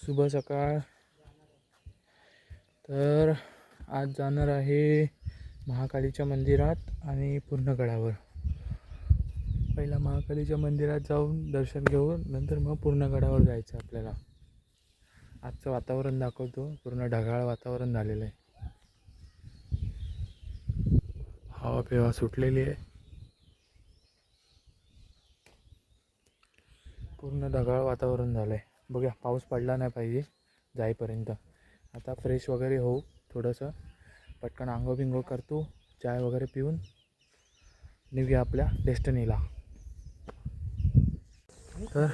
शुभ सकाळ. तर आज जाणार आहे महाकालीच्या मंदिरात आणि पूर्णगडावर. पहिला महाकालीच्या मंदिरात जाऊन दर्शन घेऊन नंतर मग पूर्णगडावर जायचं आपल्याला. आजचं वातावरण दाखवतो, पूर्ण ढगाळ वातावरण झालेलं आहे. हवा पेवा सुटलेली आहे, पूर्ण ढगाळ वातावरण झालं आहे. बघूया, पाऊस पडला नाही पाहिजे जाईपर्यंत. आता फ्रेश वगैरे होऊ, थोडंसं पटकन आंघोळ बिंघोळ करतो, चाय वगैरे पिऊन निघूया आपल्या डेस्टिनीला. तर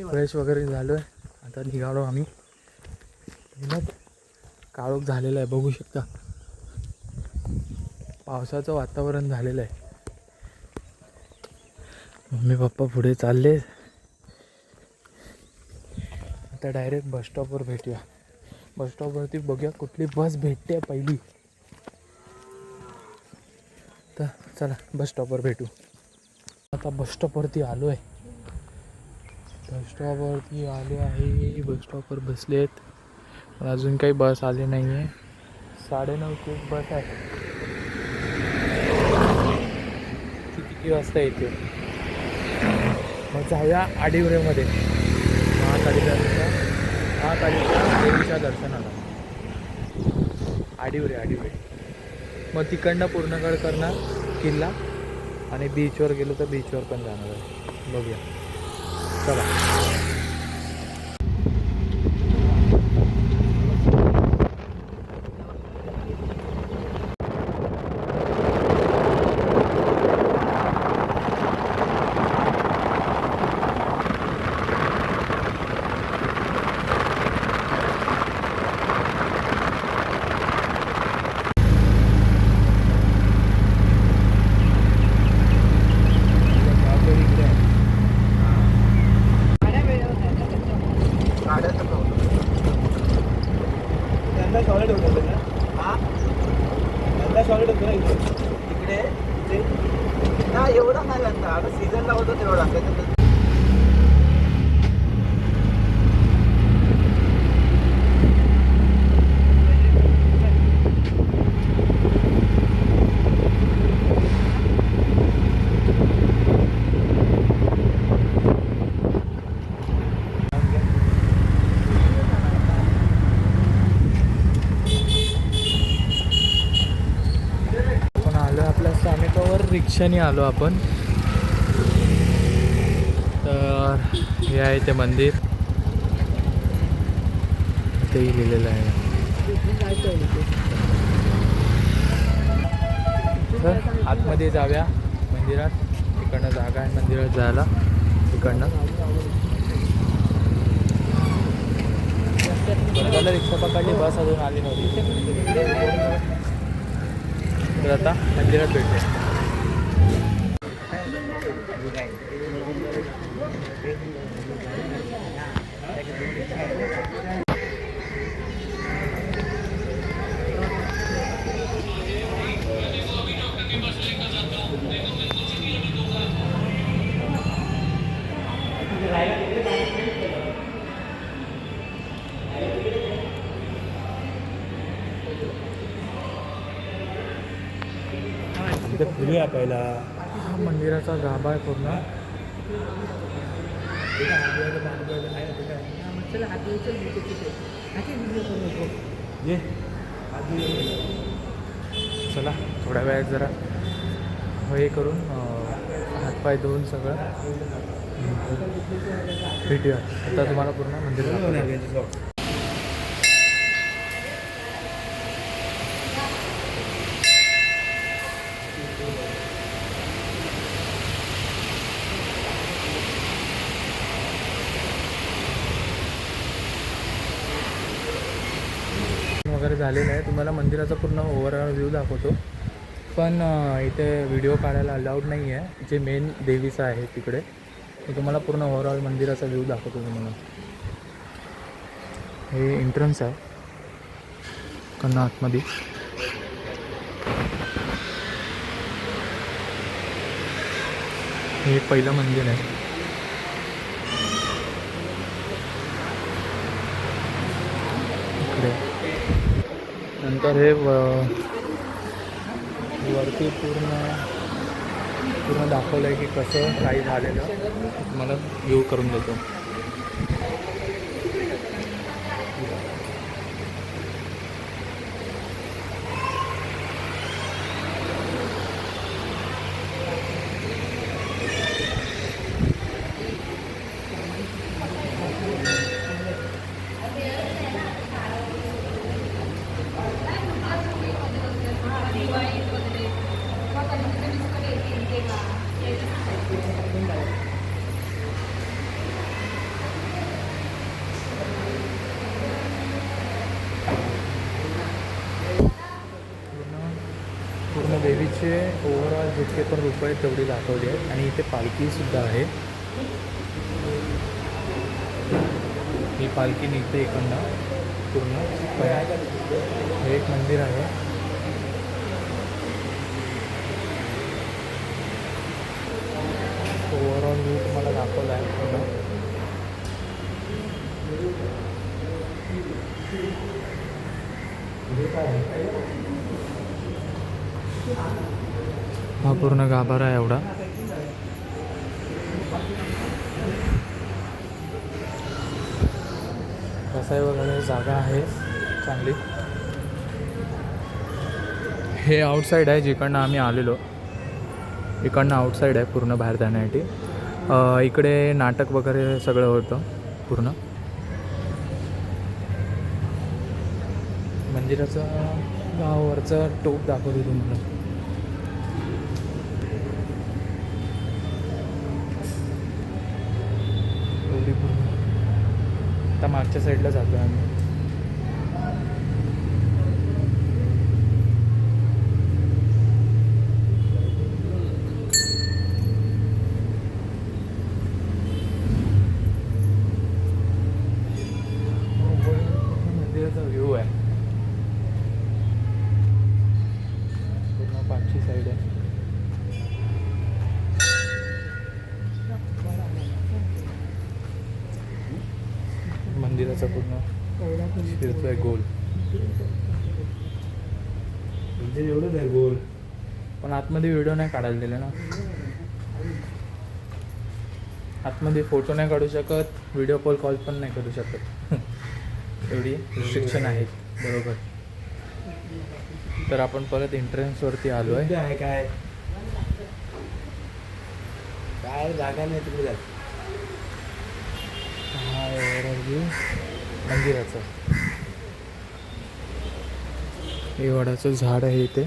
फ्रेश वगैरे झालो आहे, आता निघालो आम्ही. काळोख झालेलं आहे, बघू शकता. पावसाचं वातावरण झालेलं आहे. मम्मी पप्पा पुढे चालले. आता डायरेक्ट बस स्टॉपवर भेटूया. बस स्टॉपवरती बघूया कुठली बस भेटते पहिली. तर चला बस स्टॉपवर भेटू. आता बस स्टॉपवरती आलो आहे. बस स्टॉपवरती आलो आहे. बस स्टॉपवर बसलेत, पण अजून काही बस आली नाही आहे. 9:30ची एक बस आहे. ती किती वाजता येते? मग जाऊया आडिवरेमध्ये महाकालीच्या देवीच्या दर्शनाला. आडिवरे मग तिकडनं पूर्णगड करणार किल्ला, आणि बीचवर गेलो तर बीचवर पण जाणार आहे. बघूया, चला. तिकडे ना एवढा नाही लागता. आता सीझनला होतो तेवढा. रिक्षाने आलो आपण. तर हे आहे ते मंदिर, तेही लिहिलेलं आहे. तर आतमध्ये जाऊया मंदिरात. तिकडनं जागा आहे मंदिरात जायला. तिकडनं मला रिक्षा पकडली, बस अजून आली नव्हती. तर आता मंदिरात भेटू. फिरूया पहिला. मंदिराचा गाभा आहे पूर्ण. चला थोड्या वेळात जरा हे करून हातपाय धुवून सगळं भेटूया. आता तुम्हाला पूर्ण मंदिर वगैरे झालेलं आहे. तुम्हाला मंदिराचा पूर्ण ओव्हरऑल व्ह्यू दाखवतो, पण इथे व्हिडिओ काढायला अलाउड नाही आहे. जे मेन देवीचं आहे तिकडे, मी तुम्हाला पूर्ण ओव्हरऑल मंदिराचा व्ह्यू दाखवतो तुम्हाला. हे एंट्रन्स आहे कन्ना आतमध्ये. हे पहिलं मंदिर आहे. इकडे. नंतर हे वरती पूर्ण दाखवलं आहे की कसं काही झालेलं. मला व्ह्यू करून देतो. पूर्ण देवीचे ओव्हरऑल जितके पण रूप आहेत तेवढी दाखवली आहेत. आणि इथे पालखीसुद्धा आहे. ही पालखी निघते इकडनं पूर्ण. हे एक मंदिर आहे. ओव्हरऑल व्ह्यू तुम्हाला दाखवला आहे पूर्ण. हा पूर्ण गाभारा आहे एवढा. बसाई वगैरे जागा आहे चांगली. हे आउटसाईड आहे जिकडनं आम्ही आलेलो. इकडनं आउटसाईड आहे पूर्ण बाहेर जाण्यासाठी. इकडे नाटक वगैरे सगळं होतं पूर्ण. मंदिराचं गावावरचं टोप दाखवतो तुम्हाला. एवढी पूर्ण. आता मागच्या साईडला जातो आम्ही. मंदिराचा व्ह्यू आहे पूर्ण. पाठची साईड आहे. मंदिराचा पूर्ण फिरतोय गोल. म्हणजे एवढंच आहे गोल. पण आतमध्ये व्हिडिओ नाही काढायला दिले ना. आतमध्ये फोटो नाही काढू शकत. व्हिडिओ कॉल पण नाही करू शकत. एवढी रिस्ट्रिक्शन आहेत. बरोबर. तर आपण परत एंट्रन्सवरती आलो आहे. काय काय जागा नाही तिकडे जात. हा व्ह्यू मंदिराचं. हे वडाचं झाड आहे इथे.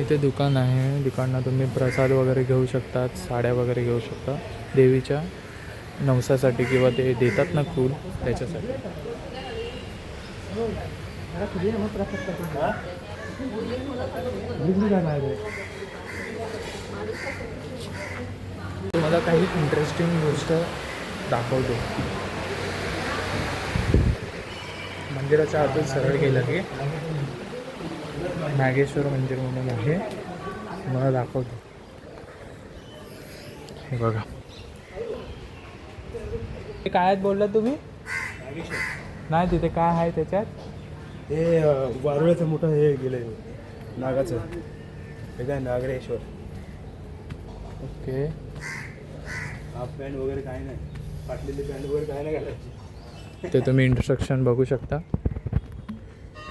इथे दुकान आहे. दुकानात तुम्ही प्रसाद वगैरे घेऊ शकतात. साड्या वगैरे घेऊ शकता देवीच्या नवसासाठी किंवा ते देतात ना फूल त्याच्यासाठी. तुम्हाला काही इंटरेस्टिंग गोष्ट दाखवतो. मंदिराच्या आतून सरळ गेलं की नागेश्वर मंदिर म्हणून आहे. मला दाखवतो. हे बघा. हे काय आहेत बोलला तुम्ही? नाही तिथे काय आहे त्याच्यात? हे वारुळ्याचं मोठं हे गेलंय नागाचं. हे काय नागरेश्वर. ओके. हाफ पॅन्ट वगैरे काही नाही. फाटलेली पॅन्ट वगैरे काय नाही घालायची. ते तुम्ही इंस्ट्रक्शन बघू शकता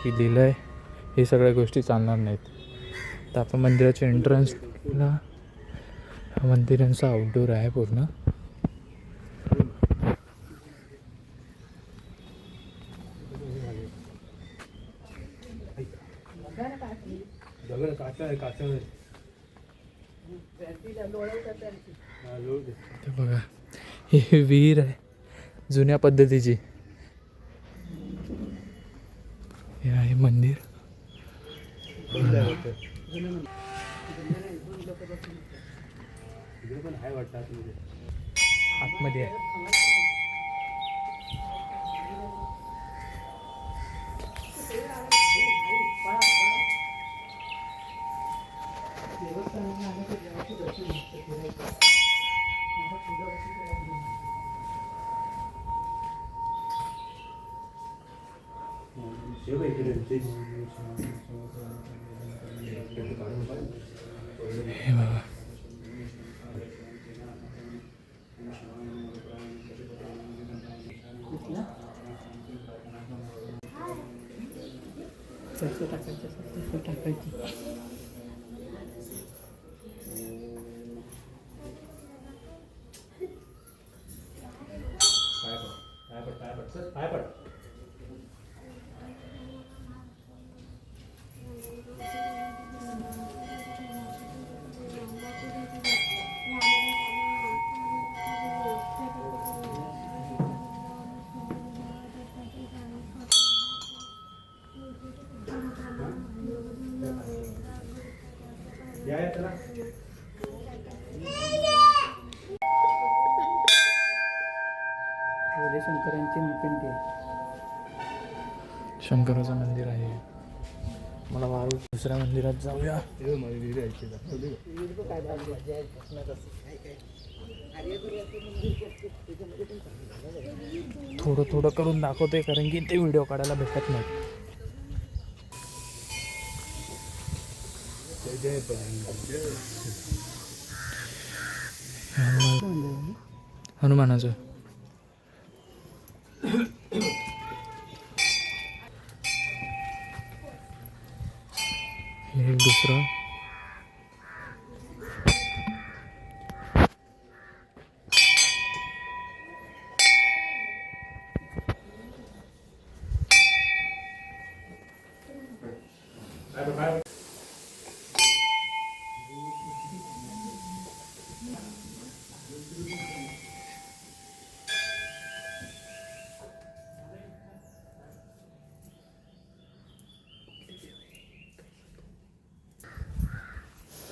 की दिलं आहे. हे सगळ्या गोष्टी चालणार नाहीत. तर आपण मंदिराच्या एंट्रन्सला मंदिरांचा आउटडोर आहे पूर्ण. दगड काचा आहे. काचा ते बघा. ही विहीर आहे जुन्या पद्धतीची. हे आहे मंदिर. पण आहे वाटतं आतमध्ये आहे. हे बघा शंकरांची पिंडी आहे. शंकराचं मंदिर आहे. मला वारू दुसऱ्या मंदिरात जाऊया. थोडं थोडं करून दाखवतोय कारण की ते व्हिडिओ काढायला भेटत नाही. हनुमानाचं हे एक दुसरं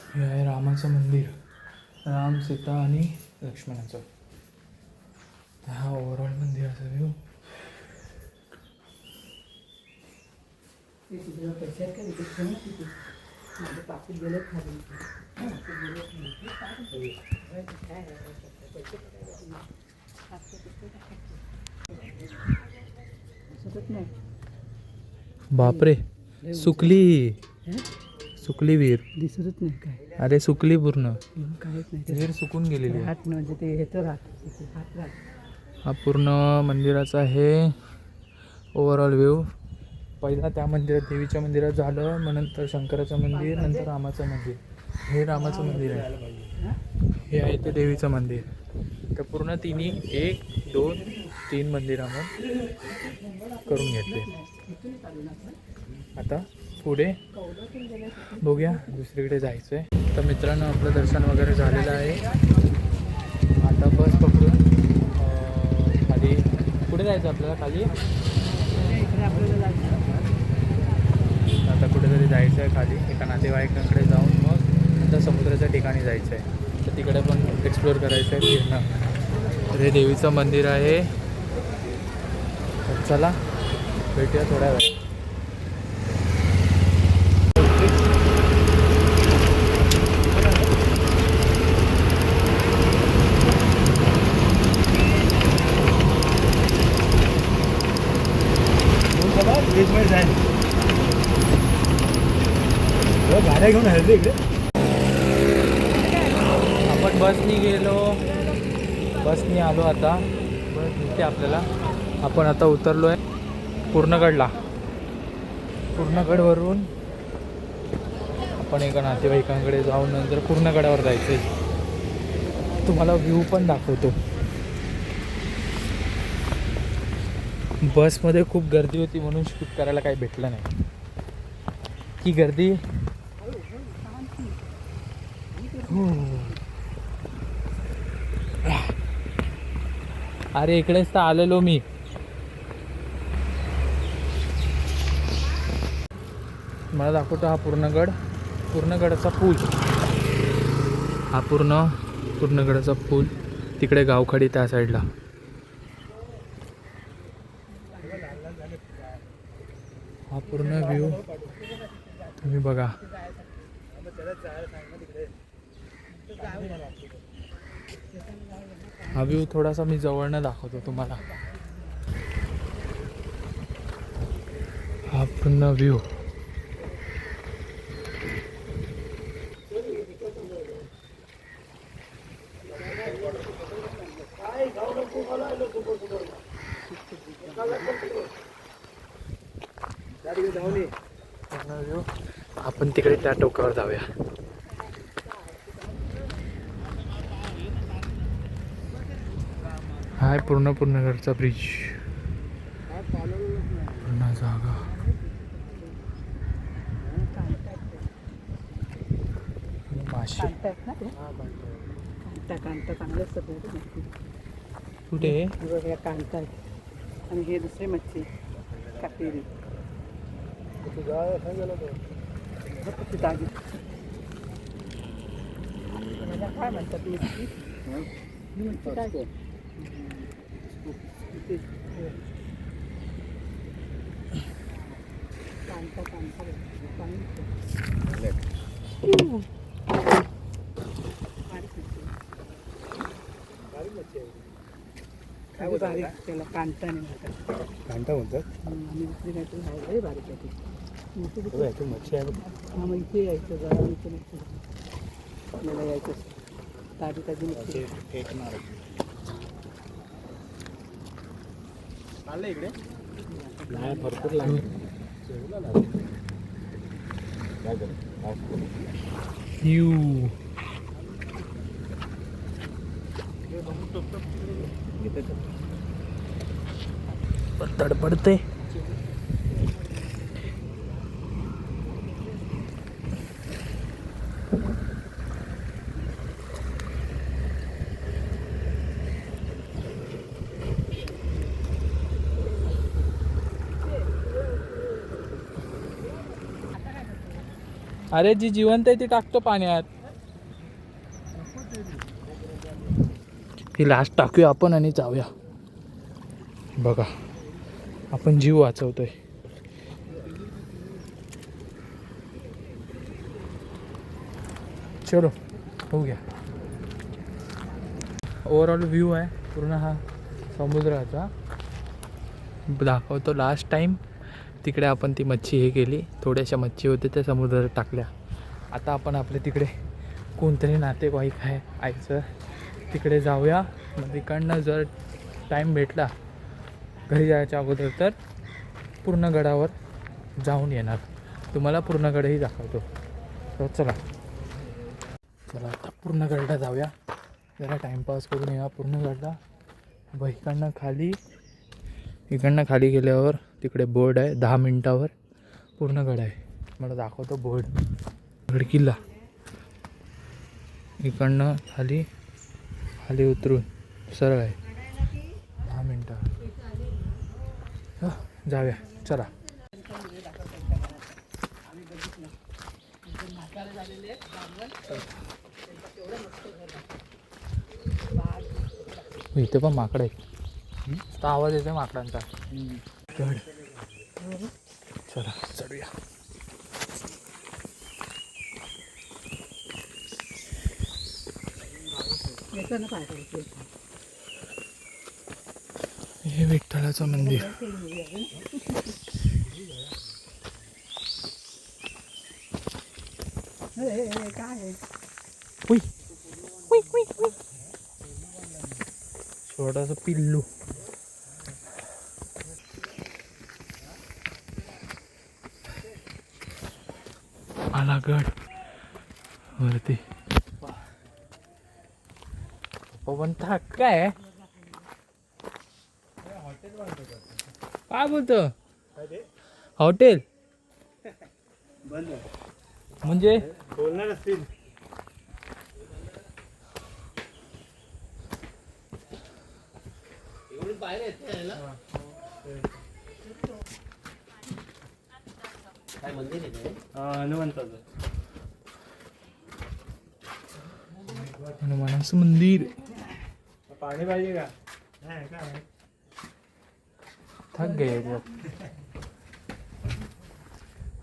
हे आहे रामाचं मंदिर. राम, सीता आणि लक्ष्मणाचं. हा ओव्हरऑल मंदिराचा व्ह्यू. बापरे, सुकली सुकली विहीर. दिसतच नाही काय. अरे सुकली पूर्ण काहीच नाही. विहीर सुकून गेलेली आहे. हात म्हणजे ते येतो हात. हा पूर्ण मंदिराचा आहे ओव्हरऑल व्ह्यू. पहिला त्या मंदिरात, देवीच्या मंदिरात झालं, मग नंतर शंकराचं मंदिर, नंतर रामाचं मंदिर. हे रामाचं मंदिर आहे. हे आहे ते देवीचं मंदिर. तर पूर्ण तिन्ही 1, 2, 3 मंदिर आपण करून घेतले. आता पुढे बघूया, दुसरीकडे जायचं आहे. तर मित्रांनो, आपलं दर्शन वगैरे झालेलं आहे. आता बस पकडून खाली कुठे जायचं आपल्याला? खाली आता कुठेतरी जायचं आहे खाली एका नातेवाईकांकडे जाऊन, मग नंतर समुद्राच्या ठिकाणी जायचं आहे. तर तिकडे पण एक्सप्लोअर करायचं आहे, फिरणं. तर हे देवीचं मंदिर आहे. तर चला भेटूया थोड्या वेळ. गाड्या घेऊन हल्ली इकडे. आपण बसनी गेलो, बसनी आलो. आता बस दिसते आपल्याला. आपण आता उतरलो आहे पूर्णगडला. पूर्णगडवरून आपण एका नातेवाईकांकडे जाऊन नंतर पूर्णगडावर जायचं आहे. तुम्हाला व्ह्यू पण दाखवतो. बसमध्ये खूप गर्दी होती म्हणून शूट करायला काही भेटलं नाही. ही गर्दी अरे इकडेच तर आलेलो मी. मला दाखवतो हा पूर्णगडाचा पूल. हा पूर्णगडाचा पूल. तिकडे गावखडी त्या साईडला. हा पूर्ण व्ह्यू तुम्ही बघा. हा व्ह्यू थोडासा मी जवळनं दाखवतो तुम्हाला. हा पूर्ण व्ह्यू. आपण तिकडे त्या टोकावर जाऊया. हाय पूर्णगडचा ब्रिज. पूर्ण जागा. मासे कुठे कांता आणि हे दुसरी मच्छी काटेरी काय म्हणतात मच्छी काय बारीक त्याला कांता नाही म्हणतात. कांटा म्हणतात. आणि दुसरी काहीतरी आहे बारीक आहे ती मच्छी आहे. हा मग इथे यायचं जरा इथे नसतं आपल्याला यायचं ताजी ताजी मच्छी फेकणार इकडे नाही भरपूर लागेल. तडपडते. अरे जी जिवंत आहे ती टाकतो पाण्यात. ही लास्ट टाकूया आपण आणि जाऊया. बघा आपण जीव वाचवतोय. चलो हो गया. ओव्हरऑल व्ह्यू आहे पूर्ण हा समुद्राचा. दाखवतो लास्ट टाइम तिकडे आपण ती मच्छी हे केली. थोड्याशा मच्छी होते त्या समुद्रात टाकल्या. आता आपण आपल्या तिकडे कोणतरी नातेवाईक आहे आईचं तिकडे जाऊया. मग तिकडनं जर टाईम भेटला घरी जायच्या अगोदर तर पूर्णगडावर जाऊन येणार. तुम्हाला पूर्णगडही दाखवतो. तर चला आता पूर्णगडला जाऊया. जरा टाईमपास करून या पूर्णगडला. इकडनं खाली गेल्यावर तिकडे बोर्ड आहे 10 मिनिटावर पूर्णगड आहे. मला दाखवतो बोर्ड. गड किल्ला इकडनं खाली उतरून सरळ आहे 10 मिनिटावर. जाऊया चला. इथे पण माकड आहे. नुसता आवाज येतो माकडांचा. गड चला चढूया. हे विठ्ठलाचं मंदिर. काय छोटासा पिल्लू. आला गड वरती. पवन थाक काय बोलतो हॉटेल म्हणजे बोलणार असतील. काय मंदिर आहे हनुमंताचं हनुमानाचं मंदिर. पाणी पाहिजे का? काय थक गए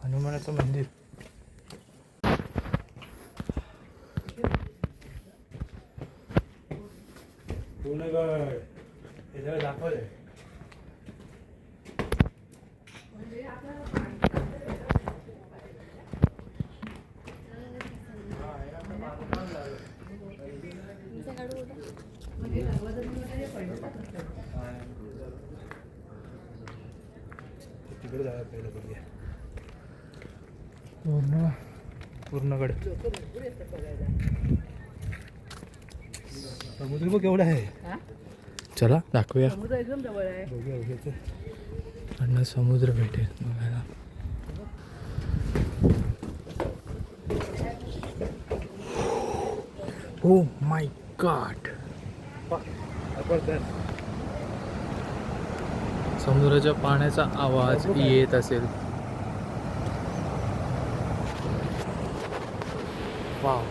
हनुमानाचं मंदिर. पूर्णगड हे सगळं दाखवलंय. तिकडे जायला पहिलं बघूया. पूर्ण पूर्णगड समुद्र बघ केवढा आहे. चला दाखवूया. एकदम जवळ आहे. बघूया बघायचं आणि समुद्र भेटेल बघायला. Oh my God. समुद्राच्या पाण्याचा आवाज येत असेल. वाव.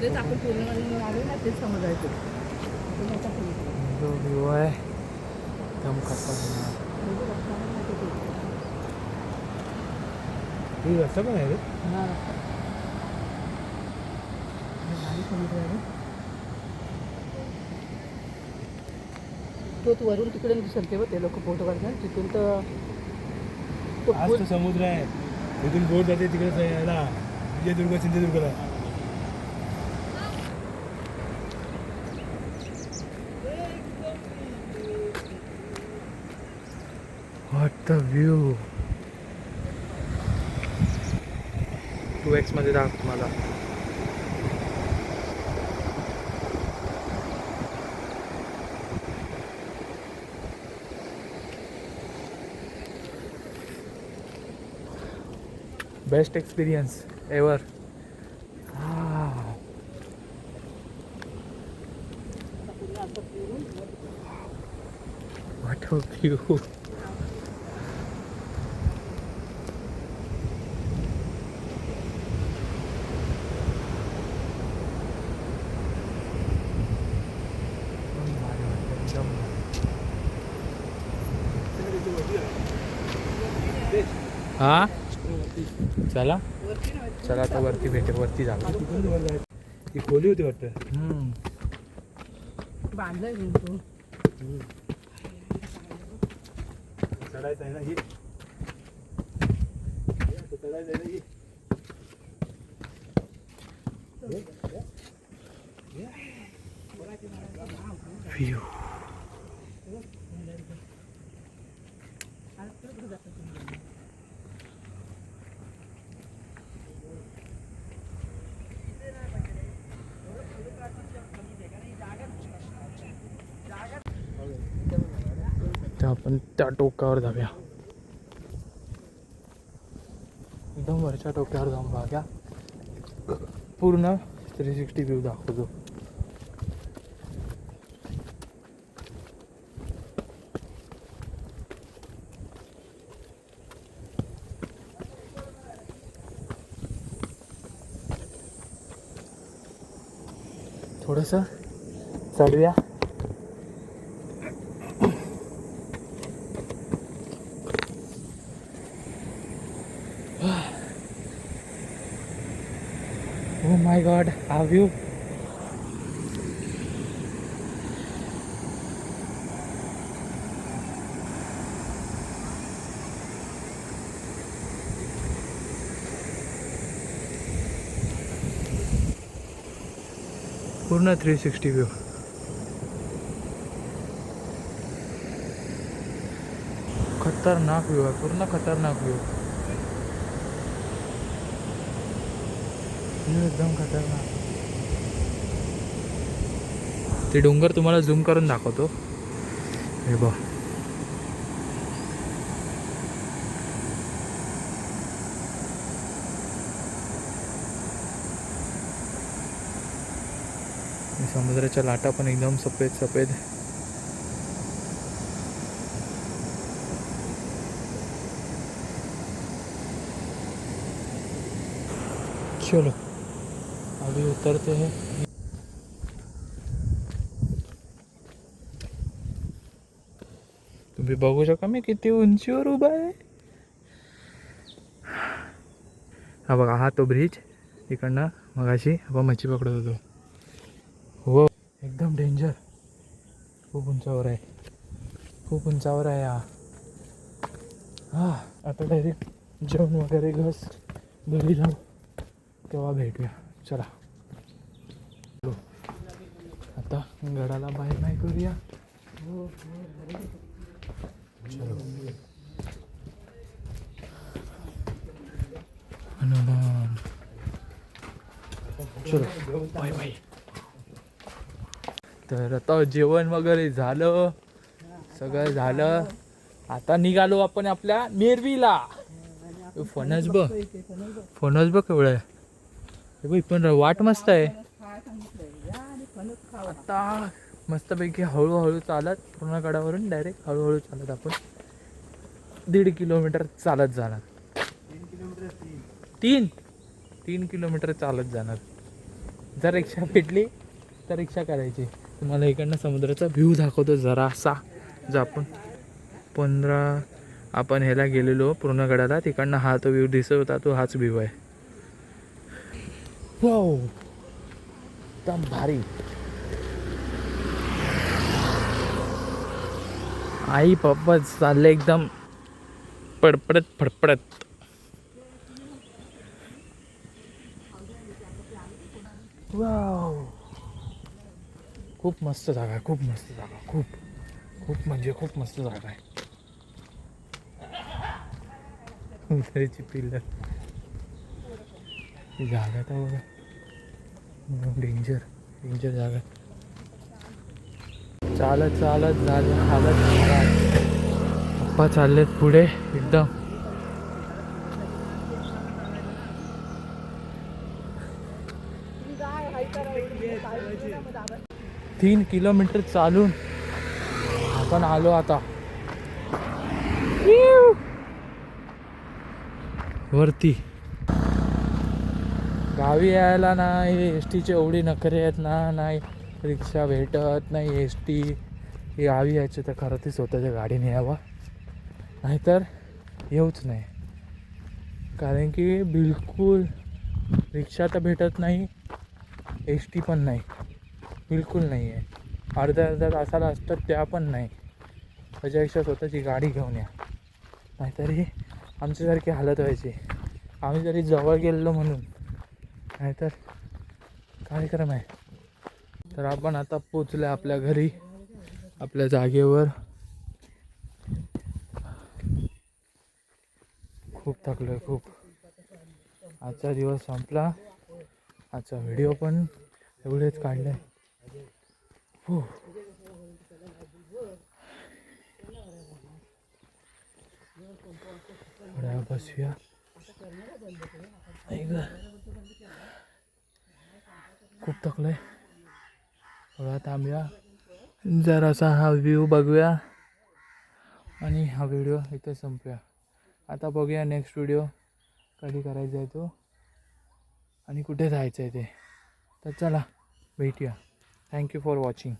तेच आपण पूर्णमध्ये आलो ना तेच समुद्राचे. जो व्ह्यू आहे एकदम खतरनाक. रस्ता पण आहे रे. तो वरून तिकडे दिसते बघ ते लोक फोटो काढतात तिथून तर तो आज तो समुद्र आहे. तिथून बोट जाते तिकडे यायला विजयदुर्ग सिंधुदुर्गला. What the view. 2x मध्ये दाखव मला. Best experience ever. What a view. हा चला चला आता वरती भेटेल. वरती जा. ती खोली होती वाटतं. बांधलाय तो. चढायचं आहे ना ही. चढायचं आहे ना ही. व्ह्यू. तर आपण त्या टोकावर जाऊया. एकदम वरच्या टोक्यावर जाऊन बघा. पूर्ण 360 व्ह्यू दाखवतो. थोडंसं चढूया. Oh my god, have you? पूर्ण 360 व्ह्यू. खतरनाक व्ह्यू आहे. पूर्ण खतरनाक व्ह्यू. एकदम खतरनाक. ते डोंगर तुम्हाला झूम करून दाखवतो. हे बघ. समुद्राच्या लाटा पण एकदम सफेद सफेद. चलो अभी उतरते हैं. तुम्ही बघू शकता मी किती उंचीवर उभा आहे. हा बघा हा तो ब्रिज. तिकडनं मगाशी आपण मच्छी पकडत होतो. हो एकदम डेंजर. खूप उंचावर आहे. खूप उंचावर आहे हा. हा आता डायरेक्ट जेवण वगैरे घस घरी जाऊ. तेव्हा भेटूया. चला आता गडाला बाय बाय करूया. चलो चलो बाय बाय. तर आता जेवण वगैरे झालं, सगळं झालं. आता निघालो आपण आपल्या मेरवीला. फणस बघ, फणस बघ केवढं आहे. पण वाट मस्त आहे. आता मस्तपैकी हळूहळू चालत पूर्ण गडावरून डायरेक्ट हळूहळू चालत आपण 1.5 किलोमीटर चालत जाणार. 3 किलोमीटर चालत जाणार. जर रिक्षा भेटली तर रिक्षा करायची. तुम्हाला इकडनं समुद्राचा व्ह्यू दाखवतो जरासा. जो आपण ह्याला गेलेलो पूर्ण गडाला, तिकडनं हा तो व्ह्यू दिसत होता, तो हाच व्ह्यू आहे. वाव एकदम भारी. आई पप्पा चालले एकदम पडपडत फडफडत. वाव खूप मस्त जागा आहे, खूप मस्त जागा, खूप खूप म्हणजे खूप मस्त जागा आहे. उतरायची पिल्लर ही जागा तर बघा, डेंजर डेंजर जागा. चालत चालत झालं हालत खराब. पप्पा चाललेत पुढे एकदम. तीन किलोमीटर चालून आपण आलो आता वरती. गावी यायला नाही एस टीचे एवढी नखरे आहेत ना, नाही रिक्षा भेटत नाही एस टी. गावी यायचे तर खरं ते स्वतःच्या गाडीने यावं, नाहीतर येऊच नाही. कारण की बिलकुल रिक्षा तर भेटत नाही, एस टी पण नाही, बिलकुल नाही आहे. अर्ध्या तासाला असतात त्या पण नाही. त्याच्यापेक्षा स्वतःची गाडी घेऊन या, नाहीतरी आमच्यासारखी हालत व्हायची. आम्ही जरी जवळ गेलो म्हणून, नाहीतर कार्यक्रम आहे. तर आपण आता पोचलो आपल्या घरी, आपल्या जागेवर. खूप थकलोय खूप. आजचा दिवस संपला. आजचा व्हिडिओ पण एवढेच काढले. थोड्या बसूया. खूप थकलोय, थोडा थांबूया, जरासा हा व्ह्यू बघूया आणि हा व्हिडिओ इथे संपूया. आता बघूया नेक्स्ट व्हिडिओ कधी करायचा आहे तो आणि कुठे जायचं आहे ते. तर चला भेटूया. Thank you for watching.